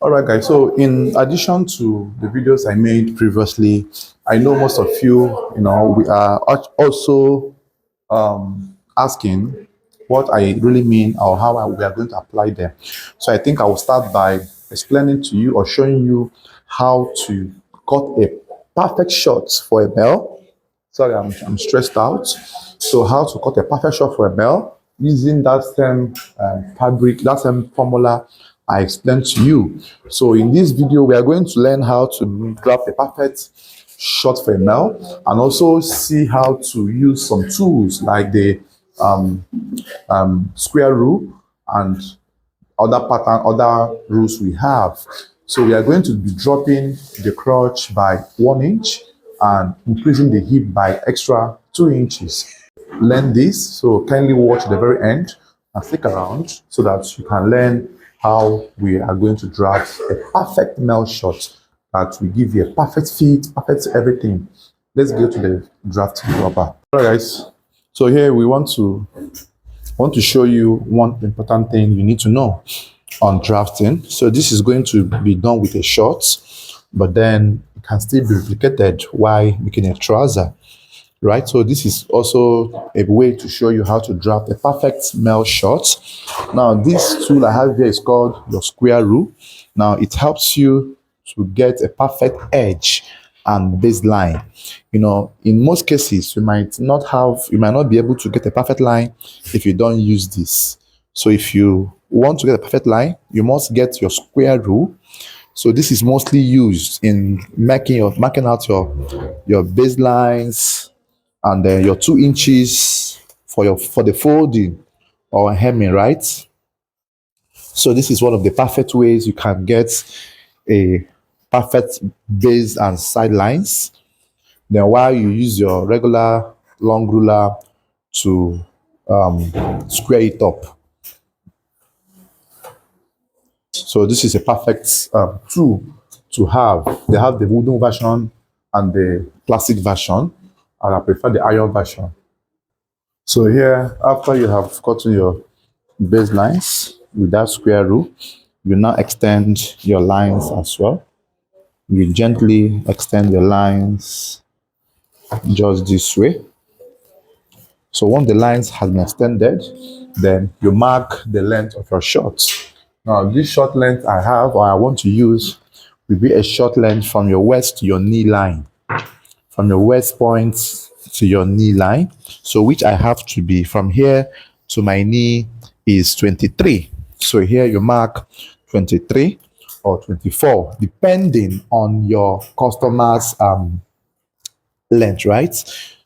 All right, guys. So, in addition to the videos I made previously, I know most of you, we are also asking what I really mean or how we are going to apply them. So, I think I will start by explaining to you or showing you how to cut a perfect shot for a bell. Sorry, I'm stressed out. So, how to cut a perfect shot for a bell using that same fabric, that same formula I explained to you. So, in this video, we are going to learn how to grab a perfect shot for a bell and also see how to use some tools like the square rule and other rules we have. So we are going to be dropping the crotch by 1 inch and increasing the hip by extra 2 inches. Learn this, so kindly watch the very end and stick around so that you can learn how we are going to draft a perfect nail shot that will give you a perfect fit, perfect everything. Let's go to the drafting proper. All right, guys. So here we want to show you one important thing you need to know on drafting. So this is going to be done with a short, but then it can still be replicated while making a trouser, right? So this is also a way to show you how to draft a perfect male short. Now this tool I have here is called your square rule. Now it helps you to get a perfect edge and baseline. In most cases, you might not be able to get a perfect line if you don't use this. So if you want to get a perfect line, you must get your square rule. So this is mostly used in marking out your baselines and your 2 inches for the folding or hemming, right? So this is one of the perfect ways you can get a perfect base and side lines. Then while you use your regular long ruler to square it up. So this is a perfect tool to have. They have the wooden version and the plastic version, and I prefer the iron version. So here, after you have gotten your baselines with that square rule, you now extend your lines as well. You gently extend your lines just this way. So once the lines has been extended, then you mark the length of your short. Now this short length I have or I want to use will be a short length from your waist to your knee line. From your waist point to your knee line. So which I have to be from here to my knee is 23. So here you mark 23 or 24, depending on your customer's length, right?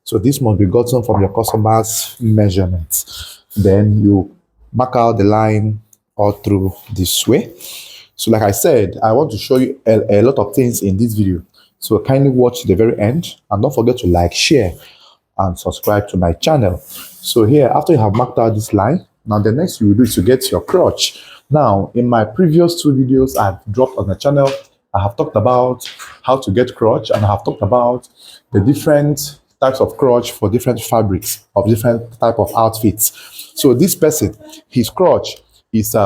So this must be gotten from your customer's measurements. Then you mark out the line all through this way. So like I said, I want to show you a lot of things in this video. So kindly watch the very end and don't forget to like, share, and subscribe to my channel. So here, after you have marked out this line, now the next you will do is to get your crotch. Now, in my previous 2 videos I've dropped on the channel, I have talked about how to get crotch and I have talked about the different types of crotch for different fabrics of different type of outfits. So this person, his crotch is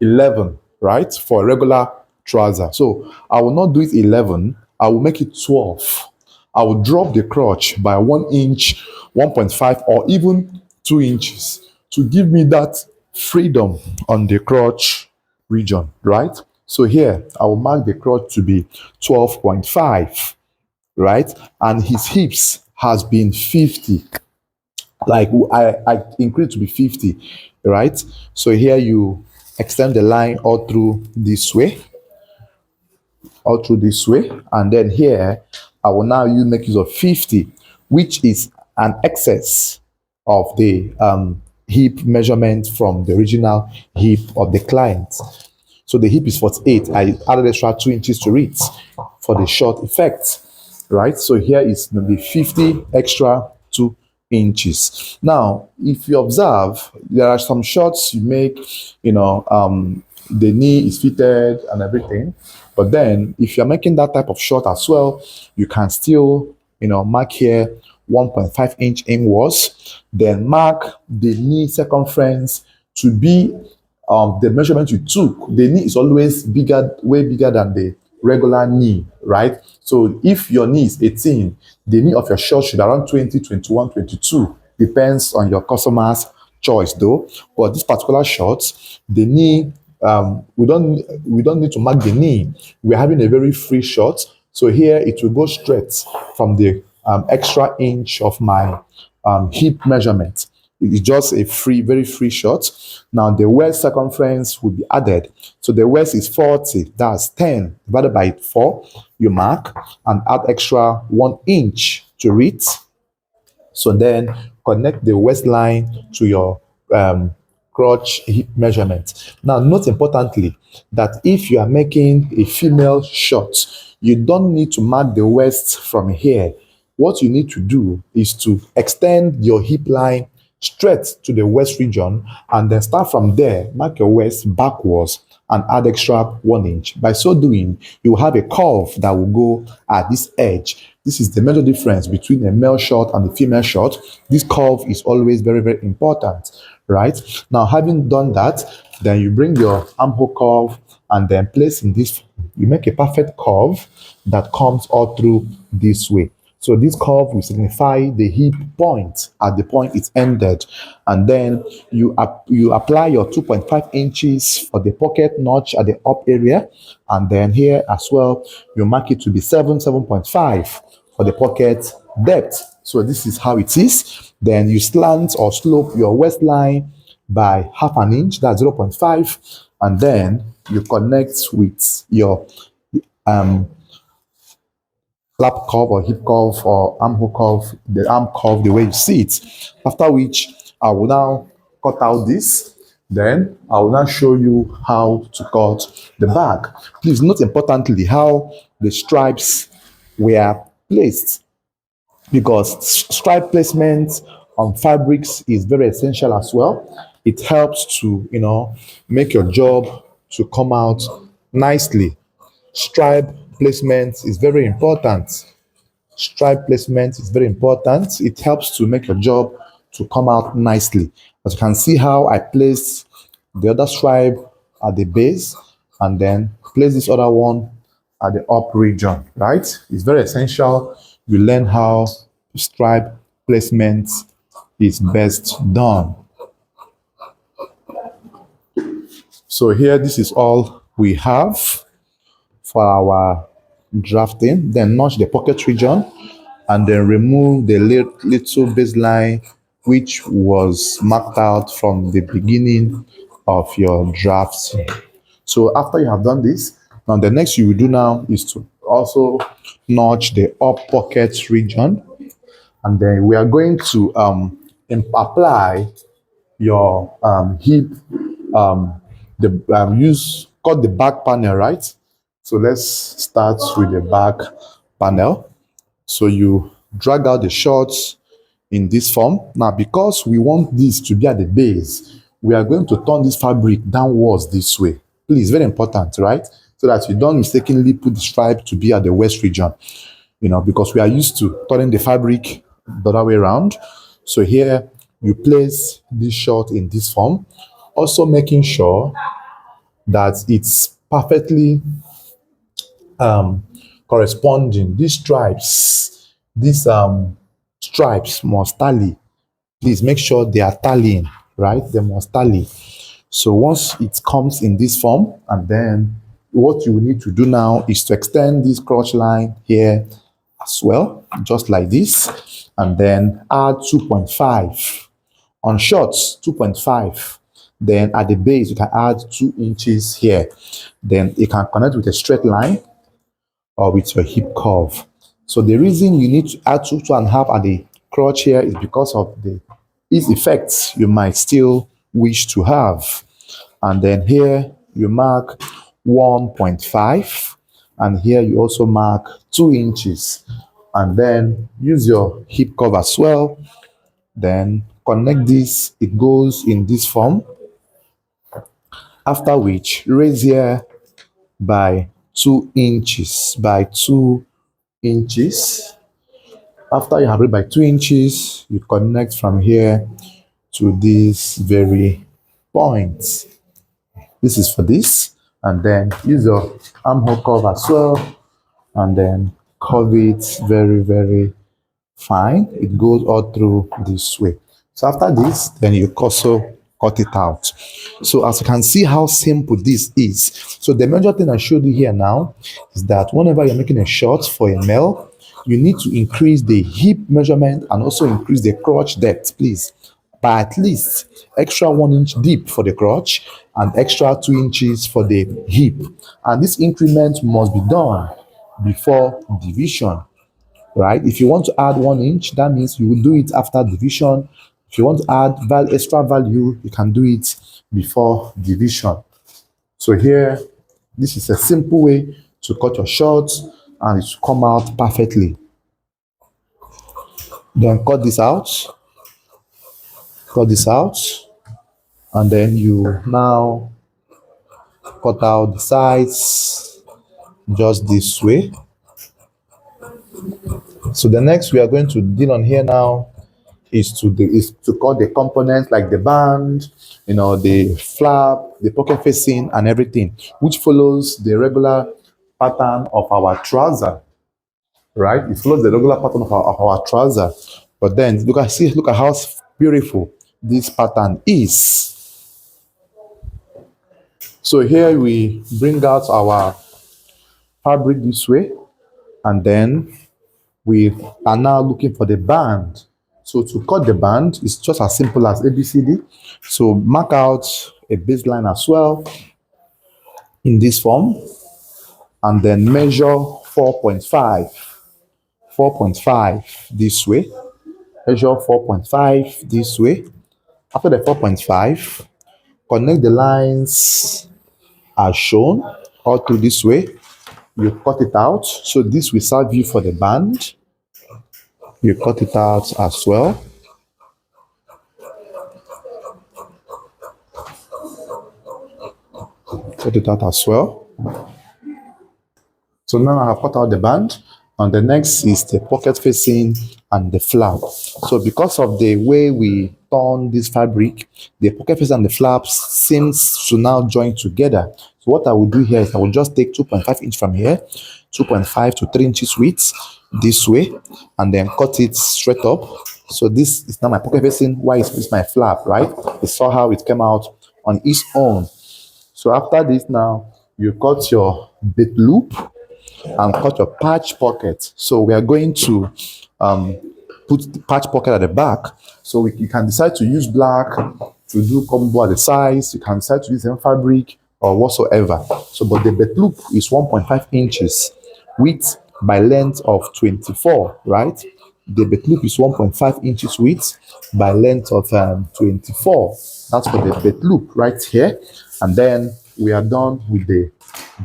11, right, for a regular trouser. So I will not do it 11, I will make it 12. I will drop the crotch by 1 inch, 1.5, or even 2 inches to give me that freedom on the crotch region, right? So here, I will mark the crotch to be 12.5, right? And his hips has been 50. Like I increase to be 50, right? So here you extend the line all through this way, and then here I will now make use of 50, which is an excess of the hip measurement from the original hip of the client. So the hip is 48. I added extra 2 inches to it for the short effect, right? So here is maybe 50 extra 2 inches. Now, if you observe, there are some shorts you make, the knee is fitted and everything. But then if you're making that type of short as well, you can still, mark here 1.5 inch inwards, then mark the knee circumference to be the measurement you took, the knee is always bigger, way bigger than the regular knee, right? So if your knee is 18, the knee of your short should be around 20, 21, 22. Depends on your customer's choice though. But this particular short, the knee, we don't need to mark the knee. We're having a very free short. So here it will go straight from the extra inch of my hip measurement. It's just a free, very free shot. Now the waist circumference will be added. So the waist is 40, that's 10 divided by 4. You mark and add extra 1 inch to it. So then connect the waistline to your crotch hip measurement. Now, note importantly that if you are making a female short, you don't need to mark the waist from here. What you need to do is to extend your hip line straight to the waist region and then start from there, mark your waist backwards and add extra 1 inch. By so doing, you have a curve that will go at this edge. This is the major difference between a male short and a female short. This curve is always very, very important, right? Now, having done that, then you bring your armhole curve and then place in this, you make a perfect curve that comes all through this way. So this curve will signify the hip point at the point it's ended. And then you apply your 2.5 inches for the pocket notch at the up area. And then here as well, you mark it to be 7.5 for the pocket depth. So this is how it is. Then you slant or slope your waistline by half an inch, that's 0.5. And then you connect with your flap curve or hip curve or armhole curve, the arm curve, the way you see it. After which, I will now cut out this. Then I will now show you how to cut the back. Please note importantly how the stripes were placed, because stripe placement on fabrics is very essential as well. It helps to, make your job to come out nicely. Stripe placement is very important. Stripe placement is very important. It helps to make your job to come out nicely. As you can see how I place the other stripe at the base and then place this other one at the up region, right? It's very essential you learn how stripe placement is best done. So here, this is all we have for our drafting. Then notch the pocket region and then remove the little baseline which was marked out from the beginning of your draft. So after you have done this, now the next you will do now is to also notch the up pocket region, and then we are going to apply your hip use cut the back panel, right? So let's start with the back panel. So you drag out the shorts in this form. Now, because we want this to be at the base, we are going to turn this fabric downwards this way. Please, very important, right? So that you don't mistakenly put the stripe to be at the waist region, because we are used to turning the fabric the other way around. So here you place this short in this form, also making sure that it's perfectly corresponding. These stripes must tally. Please make sure they are tallying, right? They must tally. So once it comes in this form, and then what you will need to do now is to extend this crotch line here as well, just like this, and then add 2.5 on shorts, 2.5. Then at the base you can add 2 inches here. Then it can connect with a straight line or with your hip curve. So the reason you need to add 2.5 at the crotch here is because of the ease effects you might still wish to have. And then here you mark 1.5, and here you also mark 2 inches, and then use your hip curve as well. Then connect this, it goes in this form. After which, raise here by 2 inches, After you have it by 2 inches, you connect from here to this very point. This is for this. And then use your armhole curve as well. And then curve it very, very fine. It goes all through this way. So after this, then you also cut it out. So as you can see how simple this is. So the major thing I showed you here now is that whenever you're making a short for a male, you need to increase the hip measurement and also increase the crotch depth, please, by at least extra 1 inch deep for the crotch and extra 2 inches for the hip. And this increment must be done before division, right? If you want to add 1 inch, that means you will do it after division. If you want to add extra value, you can do it before division. So here, this is a simple way to cut your shorts and it will come out perfectly. Then cut this out, and then you now cut out the sides just this way. So the next we are going to deal on here now is to cut the components like the band, the flap, the pocket facing, and everything, which follows the regular pattern of our trouser, right? It follows the regular pattern of our trouser. But then look at how beautiful this pattern is. So here we bring out our fabric this way, and then we are now looking for the band. So to cut the band, it's just as simple as ABCD. So mark out a baseline as well in this form, and then measure 4.5 this way. Measure 4.5 this way. After the 4.5, connect the lines as shown all through this way. You cut it out. So this will serve you for the band. You cut it out as well. Cut it out as well. So now I have cut out the band, and the next is the pocket facing and the flap. So because of the way we turn this fabric, the pocket facing and the flaps seems to now join together. So what I will do here is I will just take 2.5 inch from here, 2.5 to 3 inches width this way, and then cut it straight up. So this is now my pocket facing. Why is this my flap, right? You saw how it came out on its own. So after this now, you cut your bit loop and cut your patch pocket. So we are going to put the patch pocket at the back. So you can decide to use black to do combo at the size. You can decide to use some fabric or whatsoever. So, but the bit loop is 1.5 inches width by length of 24, right? The bit loop is 1.5 inches width by length of 24. That's for the bit loop right here. And then we are done with the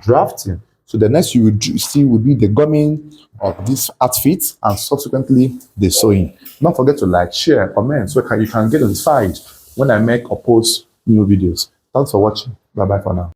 drafting. So the next you will see will be the gumming of this outfit and subsequently the sewing. Don't forget to like, share, comment so you can get notified when I make or post new videos. Thanks for watching. Bye bye for now.